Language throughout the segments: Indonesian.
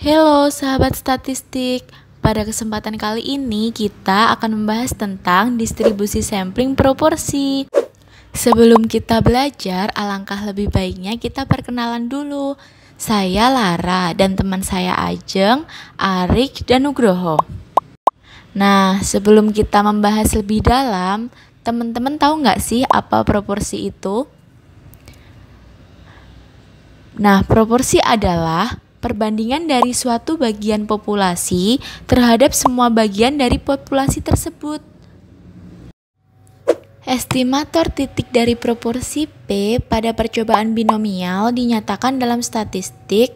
Halo sahabat statistik, pada kesempatan kali ini kita akan membahas tentang distribusi sampling proporsi. Sebelum kita belajar, alangkah lebih baiknya kita perkenalan dulu. Saya Lara dan teman saya Ajeng, Arik, dan Nugroho. Nah, sebelum kita membahas lebih dalam, teman-teman tahu nggak sih apa proporsi itu? Nah, proporsi adalah perbandingan dari suatu bagian populasi terhadap semua bagian dari populasi tersebut. Estimator titik dari proporsi P pada percobaan binomial dinyatakan dalam statistik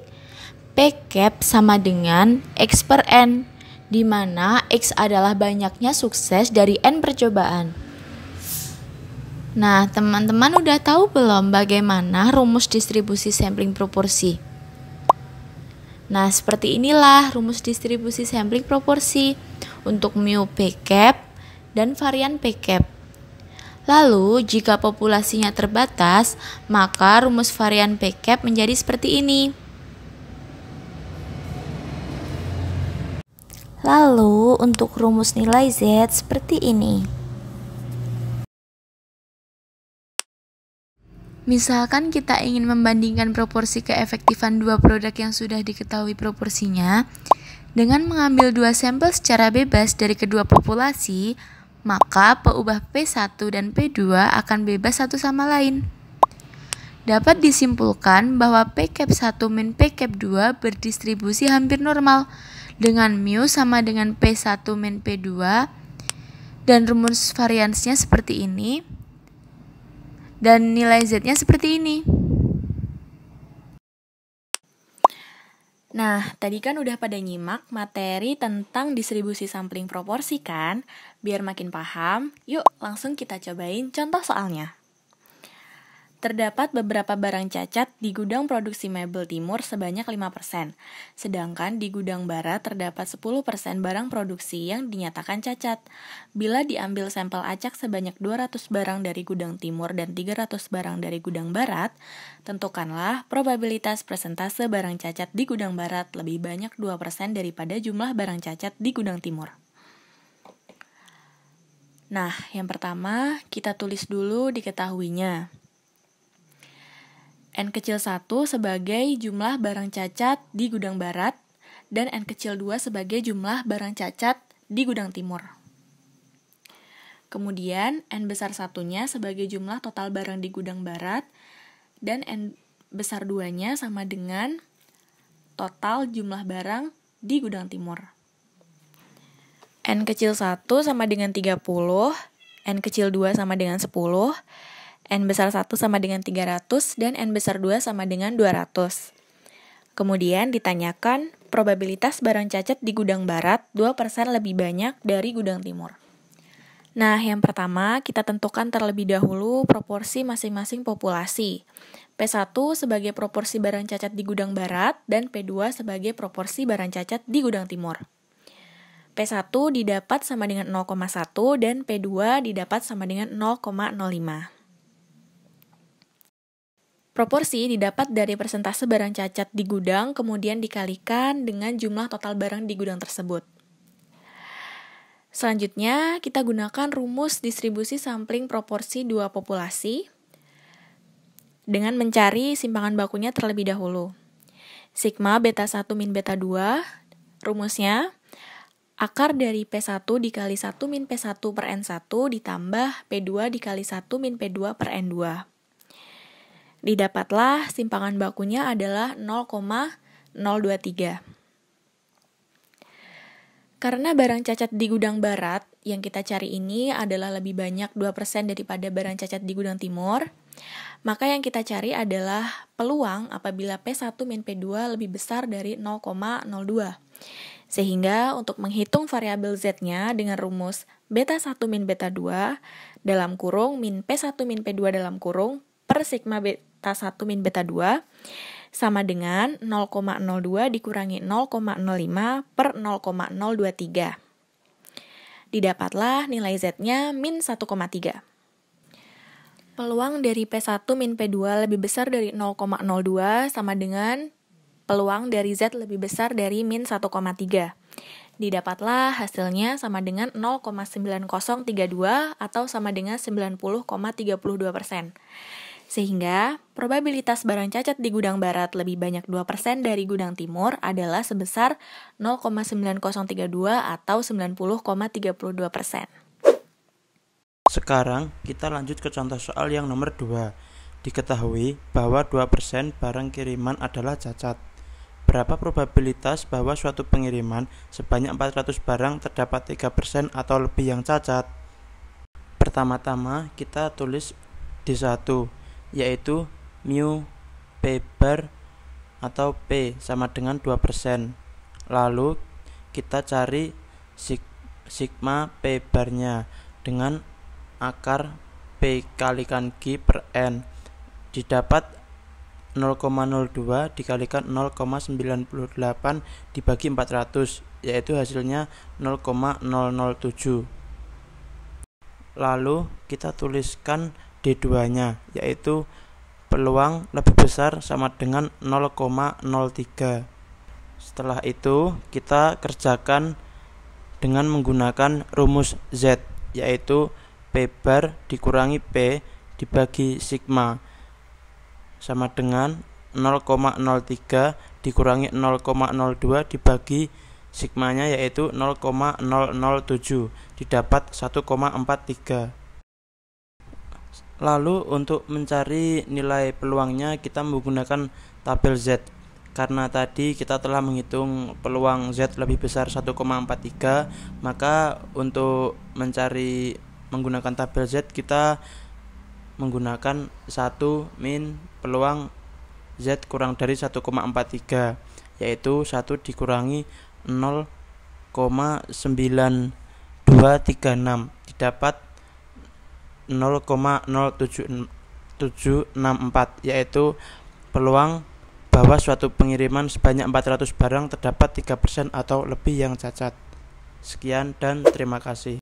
P-cap sama dengan X per N, di mana X adalah banyaknya sukses dari N percobaan. Nah, teman-teman udah tahu belum bagaimana rumus distribusi sampling proporsi? Nah, seperti inilah rumus distribusi sampling proporsi untuk mu P-cap dan varian P-cap. Lalu, jika populasinya terbatas, maka rumus varian P-cap menjadi seperti ini. Lalu, untuk rumus nilai Z seperti ini. Misalkan kita ingin membandingkan proporsi keefektifan dua produk yang sudah diketahui proporsinya, dengan mengambil dua sampel secara bebas dari kedua populasi, maka peubah P1 dan P2 akan bebas satu sama lain. Dapat disimpulkan bahwa P-cap 1 min P-cap 2 berdistribusi hampir normal, dengan mu sama dengan P1 min P2, dan rumus variansnya seperti ini. Dan nilai Z-nya seperti ini. Nah, tadi kan udah pada nyimak materi tentang distribusi sampling proporsi kan? Biar makin paham, yuk langsung kita cobain contoh soalnya. Terdapat beberapa barang cacat di gudang produksi mebel timur sebanyak 5%, sedangkan di gudang barat terdapat 10% barang produksi yang dinyatakan cacat. Bila diambil sampel acak sebanyak 200 barang dari gudang timur dan 300 barang dari gudang barat, tentukanlah probabilitas persentase barang cacat di gudang barat lebih banyak 2% daripada jumlah barang cacat di gudang timur. Nah, yang pertama kita tulis dulu diketahuinya. N kecil 1 sebagai jumlah barang cacat di gudang barat, dan N kecil 2 sebagai jumlah barang cacat di gudang timur. Kemudian, N besar 1-nya sebagai jumlah total barang di gudang barat, dan N besar 2-nya sama dengan total jumlah barang di gudang timur. N kecil 1 sama dengan 30, N kecil 2 sama dengan 10, N besar 1 sama dengan 300, dan N besar 2 sama dengan 200. Kemudian ditanyakan probabilitas barang cacat di gudang barat 2% lebih banyak dari gudang timur. Nah, yang pertama kita tentukan terlebih dahulu proporsi masing-masing populasi. P1 sebagai proporsi barang cacat di gudang barat, dan P2 sebagai proporsi barang cacat di gudang timur. P1 didapat sama dengan 0,1 dan P2 didapat sama dengan 0,05. Proporsi didapat dari persentase barang cacat di gudang, kemudian dikalikan dengan jumlah total barang di gudang tersebut. Selanjutnya, kita gunakan rumus distribusi sampling proporsi dua populasi dengan mencari simpangan bakunya terlebih dahulu. Sigma beta 1 min beta 2, rumusnya akar dari P1 dikali 1 min P1 per N1 ditambah P2 dikali 1 min P2 per N2. Didapatlah simpangan bakunya adalah 0,023. Karena barang cacat di gudang barat yang kita cari ini adalah lebih banyak 2% daripada barang cacat di gudang timur, maka yang kita cari adalah peluang apabila P1 min P2 lebih besar dari 0,02. Sehingga untuk menghitung variabel Z-nya dengan rumus beta 1 min beta 2 dalam kurung min P1 min P2 dalam kurung per sigma beta 1 min beta 2 sama dengan 0,02 dikurangi 0,05 per 0,023. Didapatlah nilai Z-nya min 1,3. Peluang dari P1 min P2 lebih besar dari 0,02 sama dengan peluang dari Z lebih besar dari min 1,3. Didapatlah hasilnya sama dengan 0,9032 atau sama dengan 90,32%. Sehingga probabilitas barang cacat di gudang barat lebih banyak 2% dari gudang timur adalah sebesar 0,9032 atau 90,32%. Sekarang kita lanjut ke contoh soal yang nomor 2. Diketahui bahwa 2% barang kiriman adalah cacat. Berapa probabilitas bahwa suatu pengiriman sebanyak 400 barang terdapat 3% atau lebih yang cacat? Pertama-tama kita tulis D1, yaitu mu P bar atau P sama dengan 2%. Lalu kita cari sigma P barnya dengan akar P kalikan G per N. Didapat 0,02 dikalikan 0,98 dibagi 400, yaitu hasilnya 0,007. Lalu kita tuliskan D2 nya, yaitu peluang lebih besar sama dengan 0,03. Setelah itu kita kerjakan dengan menggunakan rumus Z, yaitu P bar dikurangi P dibagi sigma sama dengan 0,03 dikurangi 0,02 dibagi sigmanya, yaitu 0,007, didapat 1,43. Lalu untuk mencari nilai peluangnya kita menggunakan tabel Z. Karena tadi kita telah menghitung peluang Z lebih besar 1,43, maka untuk mencari menggunakan tabel Z kita menggunakan 1 min peluang Z kurang dari 1,43, yaitu 1 dikurangi 0,9236, didapat 0,07764, yaitu peluang bahwa suatu pengiriman sebanyak 400 barang terdapat 3% atau lebih yang cacat. Sekian dan terima kasih.